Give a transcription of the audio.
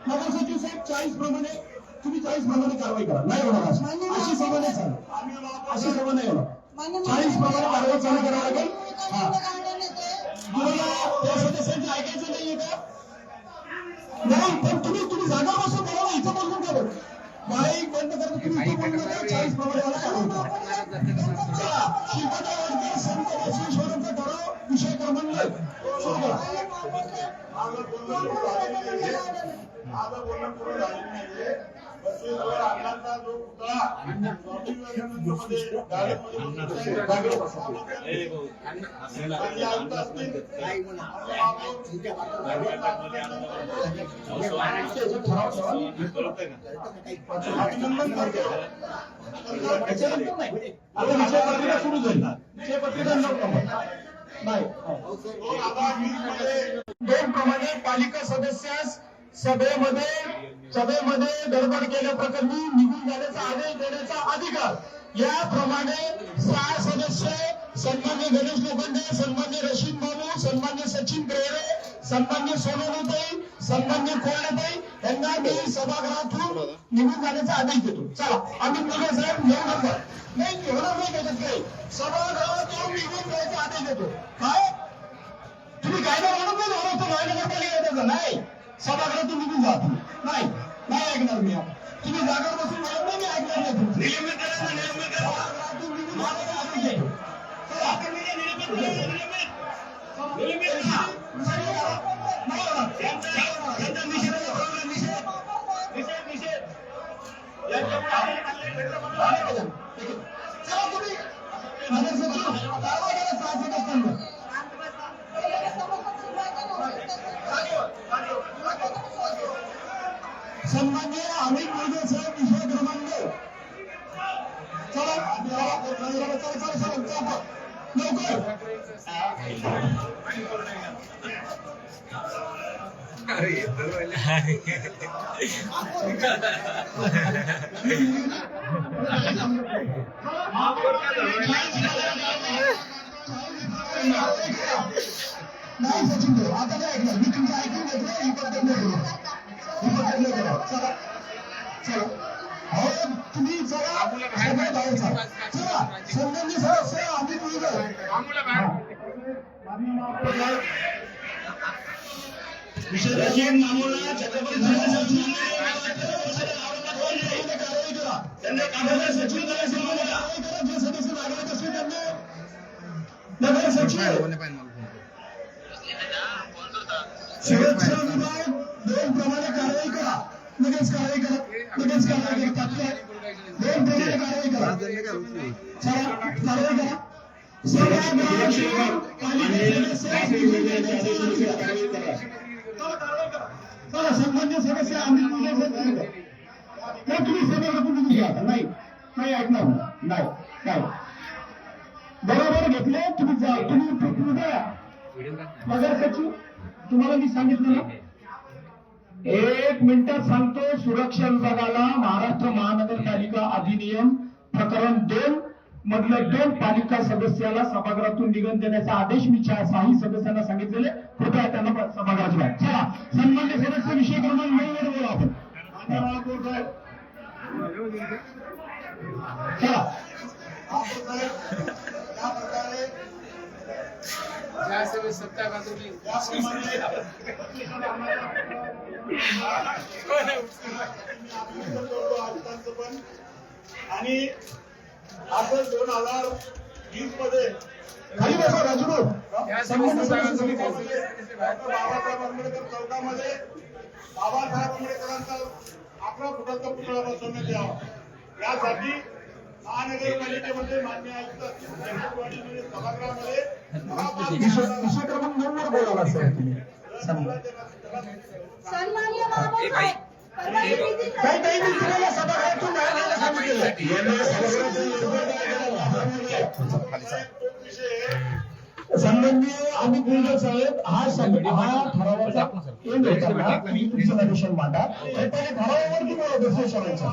नगरसचिव साहेब 40 प्रमाणे तुम्ही 40 प्रमाणे कारवाई करा. नाही होणार अशी सभा नाही चालू, अशी सभा नाही होणार. 40 प्रमाणे कारवाई चालू करावी लागेल. त्या सदस्यांचं ऐकायचं नाहीये का? नाही, पण तुम्ही जागा बसून बोला, इथं बोलून का बरं? माईक बंद करतो, तुम्ही इथं बोलू नका. 40 प्रमाणे मला चला, श्रीपती वडकर संत बसवेश्वरांचा ठराव विषय क्रमांक सुरू करा. माझं बोलणं पूर्ण झालेलं नाहीये. बसवेश्वर अण्णांचा जो पुतळा अभिनंदन करतो. सुरू झाली दोन प्रमाणे पालिका सदस्यास सभेमध्ये गडबड केल्याप्रकरणी निघून जाण्याचा आदेश देण्याचा अधिकार. याप्रमाणे 6 सदस्य सन्मान्य गणेश लोखंडे, सन्मान्य रशीद बाबू, सन्मान्य सचिन प्रेरे, सन्मान्य सोनोनुताई, सन्मान्य कोल्हेताई यांना मी सभागृहातून निघून जाण्याचा आदेश देतो. चला, आम्ही मुले साहेब 9 नंबर नाही होणार नाही त्याच्यात काही सभागृहातून निघून जायचा आदेश देतो. काय तुम्ही कायदा म्हणून नाही होणार तो महानगरपालिका नाही. सभागृहातून निघून जा तुम्ही. नाही ऐकणार मी. तुम्ही जागेवर बसून बोलत नाही, मी ऐकणार नाही तुमचं. निलंबित करा, निलंबित करा. सभागृहातून निघून जाण्याचा आदेश देतो. चला, निलंबित करा, निलंबित. निलंबित करा. नाही होणार. यांचा निषेध आहे, निषेध. चला तुम्ही नगरसचिव कारवाई करा 6 सदस्यांवर. सन्मान्य अमित मोदे साहेब विषय क्रमांक चला लवकर नाही सचिन भाऊ आता काय ऐकलं मी तुमचं ऐकून घेतलं. ही पद्धत नाही करू. चला हो तुम्ही चला सगळे बाहेर चला. सन्माननीय सदस्य अमित मुलगा विषय मामूला छत्रपती कारवाई करा. त्यांना सचिव जे सदस्य नागरिक असतील त्यांना नगर सचिव सुरक्षा विभाग 2 प्रमाणे कारवाई करा. लगेच कारवाई करा. 2 प्रमाणे कारवाई करा. चला कारवाई करा. चला सन्मान्य सदस्य अमित मुले तुम्ही सभागृहातून घ्या. नाही ऐकणार नाही बरोबर घेतले तुम्ही जा. तुम्ही नगर सचिव तुम्हाला मी सांगितलं ना 1 मिनिटात सांगतो. सुरक्षा विभागाला महाराष्ट्र महानगरपालिका अधिनियम प्रकरण 2 मधलं 2 पालिका सदस्याला सभागृहातून निघून देण्याचा आदेश मी 6 सदस्यांना सांगितलेले. कृपया त्यांना सभागृहाची बाहेर. चला सन्मान्य सदस्य विषय क्रमांक 9 वर बोला आपण. चला आणि असं 2020 मध्ये खाली बसा राजू. बाबासाहेब आंबेडकर चौकामध्ये बाबासाहेब आंबेडकरांचा 11 फुटाचा पुतळा बसवण्यात यावा यासाठी महानगरपालिकेमध्ये मान्य आयुक्त सभागृहामध्ये विषय क्रमांक 9 वर बोलावा सर तुम्ही. सन्माननीय बाबासाहेब काही तुम्हाला सभागृहातून बाहेर सांगितलेलं. सन्माननीय अमित मुलगा साहेब हा ठरावाचा एंड होता ना. तुम्ही तुमचं नरेशन मांडा. पहिले ठरावावरती बोला बसवेश्वरांचा.